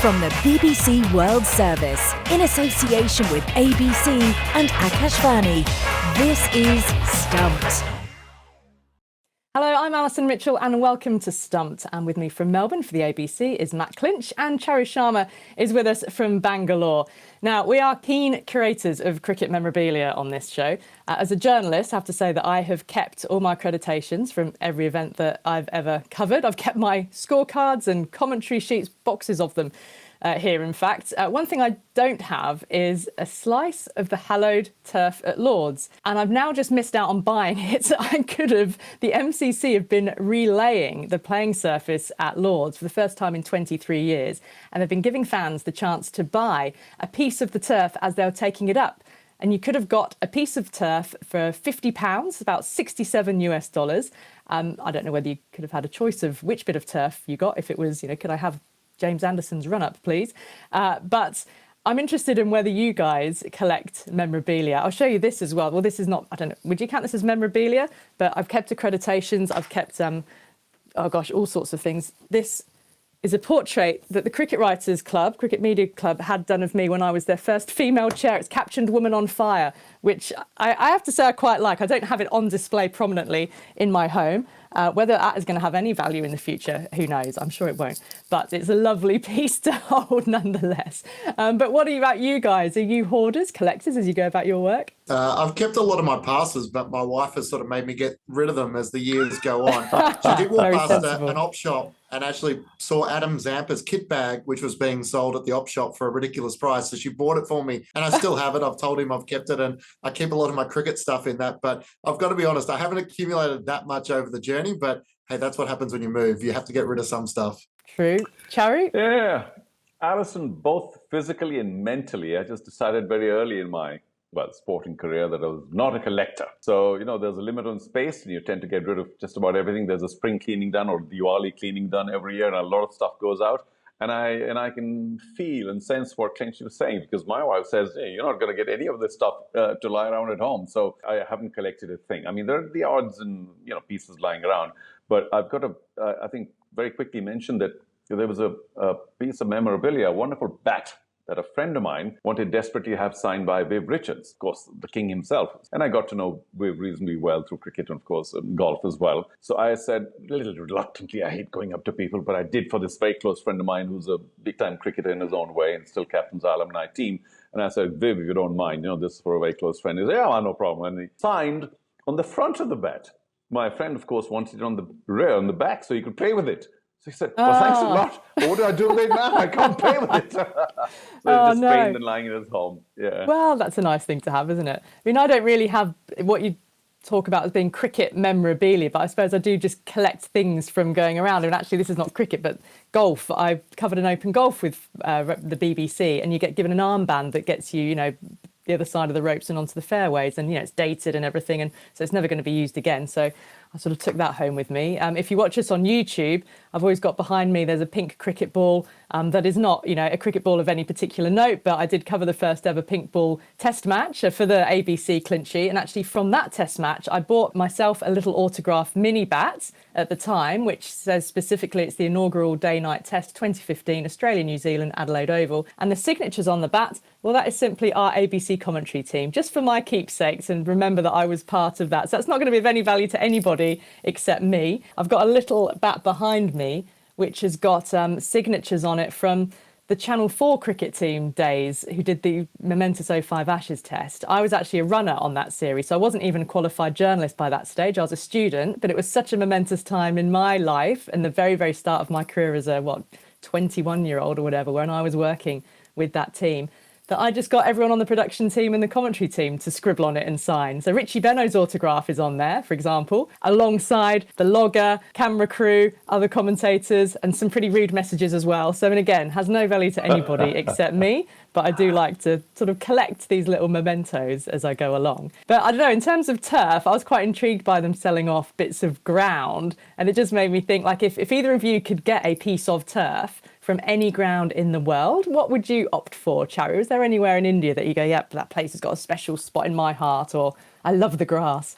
From the BBC World Service, in association with ABC and Akashvani, this is Stumped. Hello, I'm Alison Mitchell and welcome to Stumped. And with me from Melbourne for the ABC is Matt Clinch, and Charu Sharma is with us from Bangalore. Now, we are keen curators of cricket memorabilia on this show. As a journalist, I have to say that I have kept all my accreditations from every event that I've ever covered. I've kept my scorecards and commentary sheets, boxes of them. Here, in fact. One thing I don't have is a slice of the hallowed turf at Lord's. And I've now just missed out on buying it. I could have. The MCC have been relaying the playing surface at Lord's for the first time in 23 years. And they've been giving fans the chance to buy a piece of the turf as they were taking it up. And you could have got a piece of turf for £50, about 67 US dollars. I don't know whether you could have had a choice of which bit of turf you got. If it was, could I have James Anderson's run-up, please? But I'm interested in whether you guys collect memorabilia. I'll show you this as well. Well, this is not, I don't know, would you count this as memorabilia? But I've kept accreditations, I've kept, all sorts of things. This is a portrait that the Cricket Writers Club, Cricket Media Club, had done of me when I was their first female chair. It's captioned Woman on Fire, which I have to say I quite like. I don't have it on display prominently in my home. Whether that is going to have any value in the future, who knows? I'm sure it won't. But it's a lovely piece to hold nonetheless. But what about you guys? Are you hoarders, collectors as you go about your work? I've kept a lot of my passes, but my wife has sort of made me get rid of them as the years go on. She did walk past an op shop and actually saw Adam Zampa's kit bag, which was being sold at the op shop for a ridiculous price. So she bought it for me and I still have it. I've told him I've kept it and I keep a lot of my cricket stuff in that. But I've got to be honest, I haven't accumulated that much over the journey, but hey, that's what happens when you move. You have to get rid of some stuff. True. Charu? Yeah. Alison, both physically and mentally, I just decided very early in my sporting career that I was not a collector. So, there's a limit on space and you tend to get rid of just about everything. There's a spring cleaning done or Diwali cleaning done every year and a lot of stuff goes out. And I can feel and sense what Clinch was saying because my wife says, hey, you're not going to get any of this stuff to lie around at home. So I haven't collected a thing. I mean, there are the odds and, pieces lying around. But I've got to, I think, very quickly mention that there was a piece of memorabilia, a wonderful bat that a friend of mine wanted desperately to have signed by Viv Richards, of course, the king himself. And I got to know Viv reasonably well through cricket and, of course, golf as well. So I said, a little reluctantly, I hate going up to people, but I did for this very close friend of mine who's a big-time cricketer in his own way and still captains our alumni team. And I said, Viv, if you don't mind, this is for a very close friend. He said, yeah, no problem. And he signed on the front of the bat. My friend, of course, wanted it on the rear, on the back, so he could play with it. So he said, well, thanks a lot. But what do I do with it now? I can't play with it. So it's just framed and lying in his home. Yeah. Well, that's a nice thing to have, isn't it? I mean, I don't really have what you talk about as being cricket memorabilia, but I suppose I do just collect things from going around. And actually, this is not cricket, but golf. I covered an open golf with the BBC, and you get given an armband that gets you, the other side of the ropes and onto the fairways, and it's dated and everything, and so it's never going to be used again. So I sort of took that home with me. If you watch us on YouTube, I've always got behind me, there's a pink cricket ball that is not, a cricket ball of any particular note, but I did cover the first ever pink ball test match for the ABC Clinchy. And actually from that test match, I bought myself a little autograph mini bat at the time, which says specifically it's the inaugural day-night test 2015, Australia, New Zealand, Adelaide Oval. And the signatures on the bat, well, that is simply our ABC commentary team, just for my keepsakes, and remember that I was part of that. So that's not going to be of any value to anybody except me. I've got a little bat behind me which has got signatures on it from the Channel 4 cricket team days who did the momentous '05 Ashes test. I was actually a runner on that series, so I wasn't even a qualified journalist by that stage. I was a student, but it was such a momentous time in my life and the very, very start of my career as a, 21-year-old or whatever, when I was working with that team, that I just got everyone on the production team and the commentary team to scribble on it and sign. So Richie Benaud's autograph is on there, for example, alongside the logger, camera crew, other commentators, and some pretty rude messages as well. So, and again, has no value to anybody except me, but I do like to sort of collect these little mementos as I go along. But I don't know, in terms of turf, I was quite intrigued by them selling off bits of ground, and it just made me think, like, if either of you could get a piece of turf from any ground in the world, what would you opt for, Charu? Is there anywhere in India that you go, yep, that place has got a special spot in my heart, or I love the grass?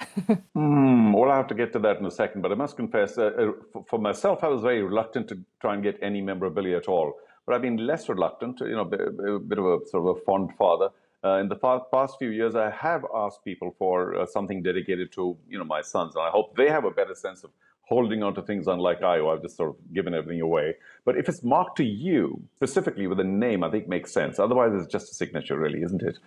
Well, I have to get to that in a second, but I must confess, for myself, I was very reluctant to try and get any memorabilia at all. but I've been less reluctant, a bit of a sort of a fond father. In the past few years, I have asked people for something dedicated to, my sons, and I hope they have a better sense of holding on to things, unlike I, who I've just sort of given everything away. But if it's marked to you specifically with a name, I think makes sense. Otherwise, it's just a signature, really, isn't it?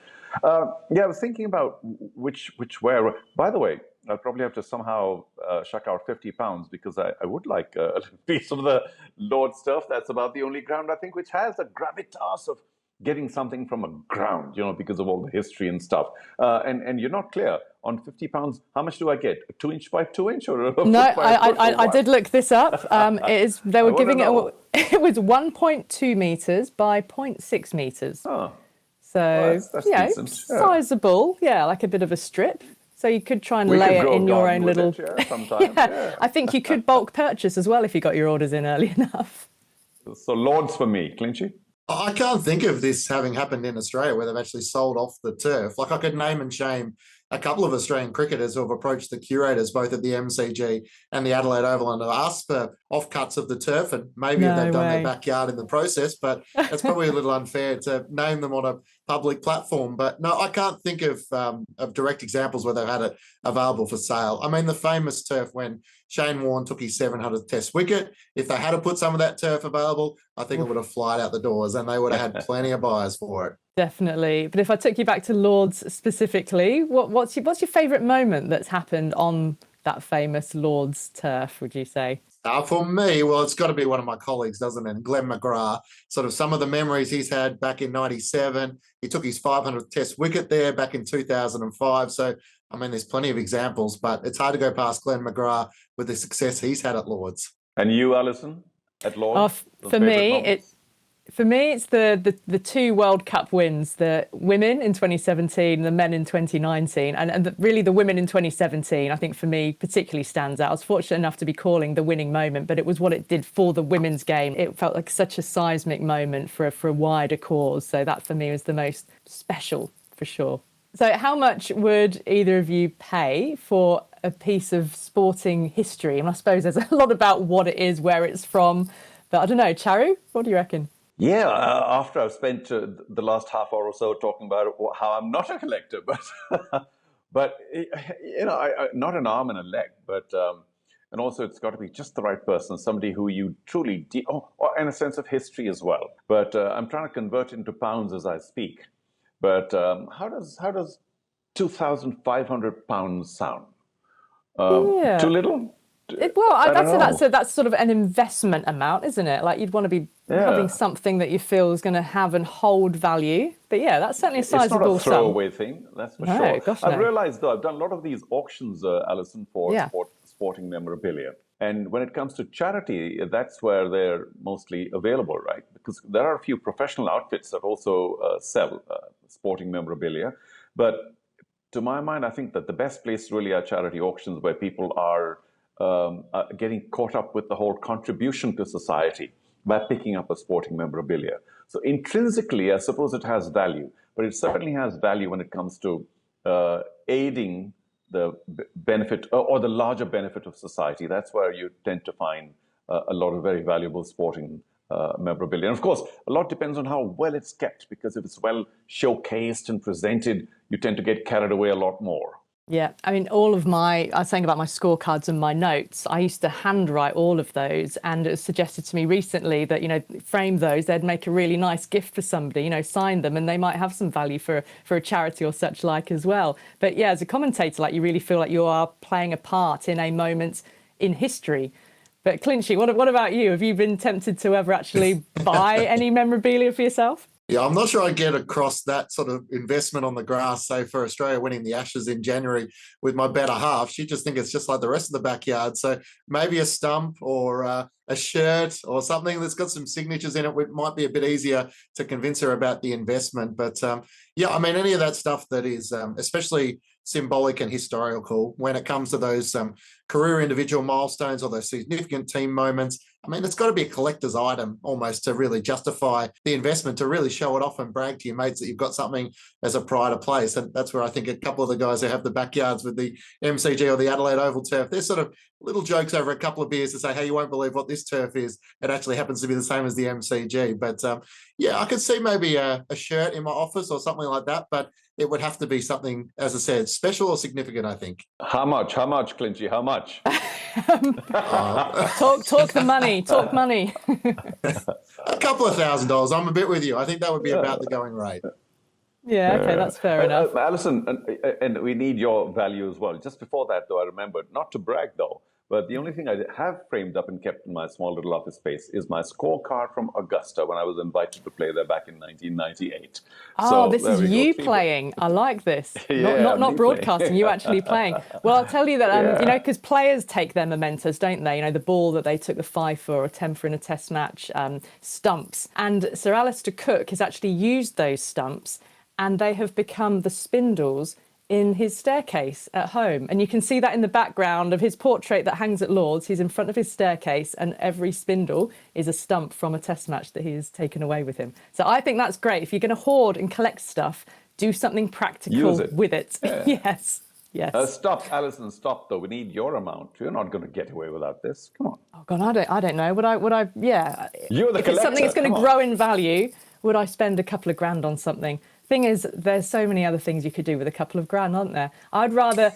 I was thinking about which where. By the way, I'll probably have to somehow shuck out 50 pounds because I would like a piece of the Lord's turf. That's about the only ground, I think, which has the gravitas of getting something from a ground, because of all the history and stuff. And you're not clear on 50 pounds. How much do I get? A 2-inch by 2-inch or a No, foot by a foot, I did look this up. They were giving it. It was 1.2 meters by 0.6 meters. Oh. So that's decent. Sizable. Yeah, like a bit of a strip. So you could try and lay it in your own little. Sometime. I think you could bulk purchase as well if you got your orders in early enough. So Lords for me, Clinchy. I can't think of this having happened in Australia where they've actually sold off the turf. Like I could name and shame a couple of Australian cricketers who have approached the curators both at the MCG and the Adelaide Oval and have asked for offcuts of the turf, and maybe they've done their backyard in the process, but it's probably a little unfair to name them on a public platform. But no, I can't think of direct examples where they've had it available for sale. I mean, the famous turf when Shane Warne took his 700th Test wicket, if they had to put some of that turf available, I think it would have flied out the doors and they would have had plenty of buyers for it. Definitely. But if I took you back to Lords specifically, what's your favourite moment that's happened on that famous Lords turf, would you say? For me, well, it's got to be one of my colleagues, doesn't it? Glenn McGrath. Sort of some of the memories he's had back in 97. He took his 500th Test wicket there back in 2005. So, I mean, there's plenty of examples, but it's hard to go past Glenn McGrath with the success he's had at Lords. And you, Alison, at Lords? For me, it's the two World Cup wins, the women in 2017, the men in 2019. And really the women in 2017, I think for me particularly stands out. I was fortunate enough to be calling the winning moment, but it was what it did for the women's game. It felt like such a seismic moment for a wider cause. So that for me was the most special, for sure. So how much would either of you pay for a piece of sporting history? And I suppose there's a lot about what it is, where it's from. But I don't know, Charu, what do you reckon? Yeah, after I've spent the last half hour or so talking about how I'm not a collector, but not an arm and a leg, but and also it's got to be just the right person, somebody who you truly and a sense of history as well. But I'm trying to convert it into pounds as I speak. But how does 2,500 pounds sound? Too little? That's sort of an investment amount, isn't it? Like you'd want to be having something that you feel is going to have and hold value. But yeah, that's certainly a sizable sum. It's not a throwaway thing, that's for sure. Gosh, I've realised though, I've done a lot of these auctions, Alison, for sporting memorabilia. And when it comes to charity, that's where they're mostly available, right? Because there are a few professional outfits that also sell sporting memorabilia. But to my mind, I think that the best place really are charity auctions where people are getting caught up with the whole contribution to society by picking up a sporting memorabilia. So intrinsically, I suppose it has value, but it certainly has value when it comes to aiding the benefit or the larger benefit of society. That's where you tend to find a lot of very valuable sporting memorabilia. And of course, a lot depends on how well it's kept, because if it's well showcased and presented, you tend to get carried away a lot more. Yeah, I mean, I was saying about my scorecards and my notes, I used to handwrite all of those, and it was suggested to me recently that, frame those, they'd make a really nice gift for somebody, sign them, and they might have some value for a charity or such like as well. But yeah, as a commentator, like you really feel like you are playing a part in a moment in history. But Clinchy, what about you? Have you been tempted to ever actually buy any memorabilia for yourself? Yeah, I'm not sure I get across that sort of investment on the grass, say for Australia winning the Ashes in January with my better half. She'd just think it's just like the rest of the backyard. So maybe a stump or a shirt or something that's got some signatures in it, it might be a bit easier to convince her about the investment. But any of that stuff that is especially symbolic and historical when it comes to those career individual milestones or those significant team moments. I mean, it's got to be a collector's item almost to really justify the investment, to really show it off and brag to your mates that you've got something as a pride of place. And that's where I think a couple of the guys who have the backyards with the MCG or the Adelaide Oval turf, they're sort of little jokes over a couple of beers to say, hey, you won't believe what this turf is. It actually happens to be the same as the MCG. But yeah, I could see maybe a shirt in my office or something like that. But it would have to be something, as I said, special or significant, I think. How much, Clinchy? How much? Talk the money. Talk money. A couple of $1,000. I'm a bit with you. I think that would be about the going rate. Yeah, okay, that's fair enough. Alison, and we need your value as well. Just before that, though, I remembered, not to brag, though, but the only thing I have framed up and kept in my small little office space is my scorecard from Augusta when I was invited to play there back in 1998. Oh, so, this is you playing. I like this. Yeah, not broadcasting, you actually playing. Well, I'll tell you that, because players take their mementos, don't they? You know, the ball that they took the 5 for, a 10 for in a test match, stumps. And Sir Alistair Cook has actually used those stumps, and they have become the spindles in his staircase at home. And you can see that in the background of his portrait that hangs at Lord's. He's in front of his staircase, and every spindle is a stump from a test match that he has taken away with him. So I think that's great. If you're going to hoard and collect stuff, do something practical with it. Yeah. Yes. Stop, Alison, stop, though. We need your amount. You're not going to get away without this. Come on. Oh, God, I don't know. Would I, yeah. You're the collector. If it's something that's going to grow in value, would I spend a couple of grand on something? Thing is, there's so many other things you could do with a couple of grand, aren't there? I'd rather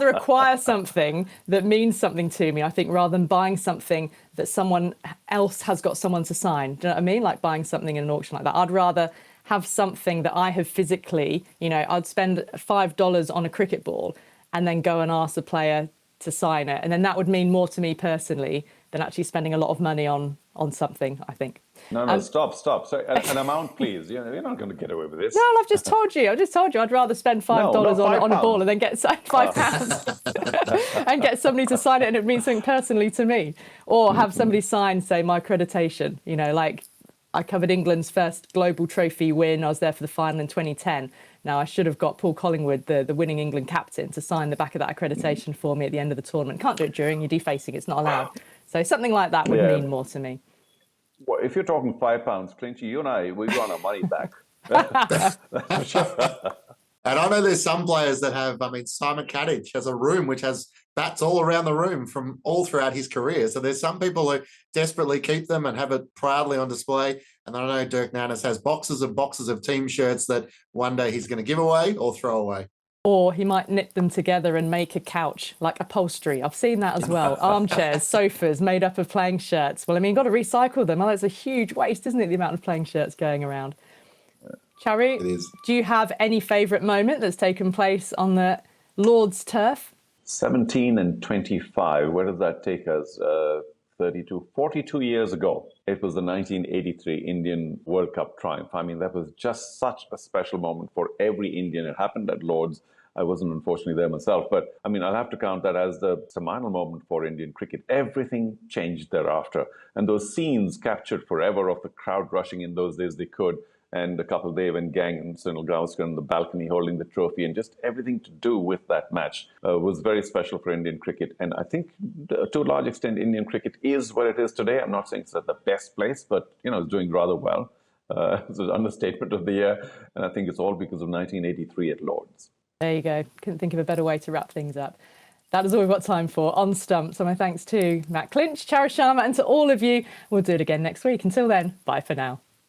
acquire something that means something to me, I think, rather than buying something that someone else has got someone to sign. Do you know what I mean? Like buying something in an auction like that. I'd rather have something that I have physically, I'd spend $5 on a cricket ball and then go and ask the player to sign it. And then that would mean more to me personally than actually spending a lot of money on something, I think. No, stop. Sorry, an amount, please. You're not going to get away with this. No, I've just told you. I'd rather spend $5 on a ball and then get £5 and get somebody to sign it, and it means something personally to me. Or have somebody sign, say, my accreditation. Like I covered England's first global trophy win. I was there for the final in 2010. Now, I should have got Paul Collingwood, the winning England captain, to sign the back of that accreditation for me at the end of the tournament. Can't do it during, you're defacing, it's not allowed. So something like that would mean more to me. Well, if you're talking £5, Clinchy, you and I, we want our money back. And I know there's some players that have, Simon Kadich has a room which has bats all around the room from all throughout his career. So there's some people who desperately keep them and have it proudly on display. And I know Dirk Nannes has boxes and boxes of team shirts that one day he's going to give away or throw away. Or he might knit them together and make a couch, like upholstery. I've seen that as well. Armchairs, sofas made up of playing shirts. Well, you've got to recycle them. That's a huge waste, isn't it, the amount of playing shirts going around? Charu, do you have any favourite moment that's taken place on the Lord's turf? 17 and 25. Where does that take us? 42 years ago. It was the 1983 Indian World Cup triumph. That was just such a special moment for every Indian. It happened at Lord's. I wasn't unfortunately there myself, but I'll have to count that as the seminal moment for Indian cricket. Everything changed thereafter. And those scenes captured forever of the crowd rushing in those days they could. And the Kapil Dev and gang and Sunil Gavaskar on the balcony holding the trophy, and just everything to do with that match was very special for Indian cricket. And I think to a large extent, Indian cricket is where it is today. I'm not saying it's at the best place, but, it's doing rather well. It's an understatement of the year. And I think it's all because of 1983 at Lord's. There you go. Couldn't think of a better way to wrap things up. That is all we've got time for on Stump. So my thanks to Matt Clinch, Charu Sharma, and to all of you. We'll do it again next week. Until then, bye for now.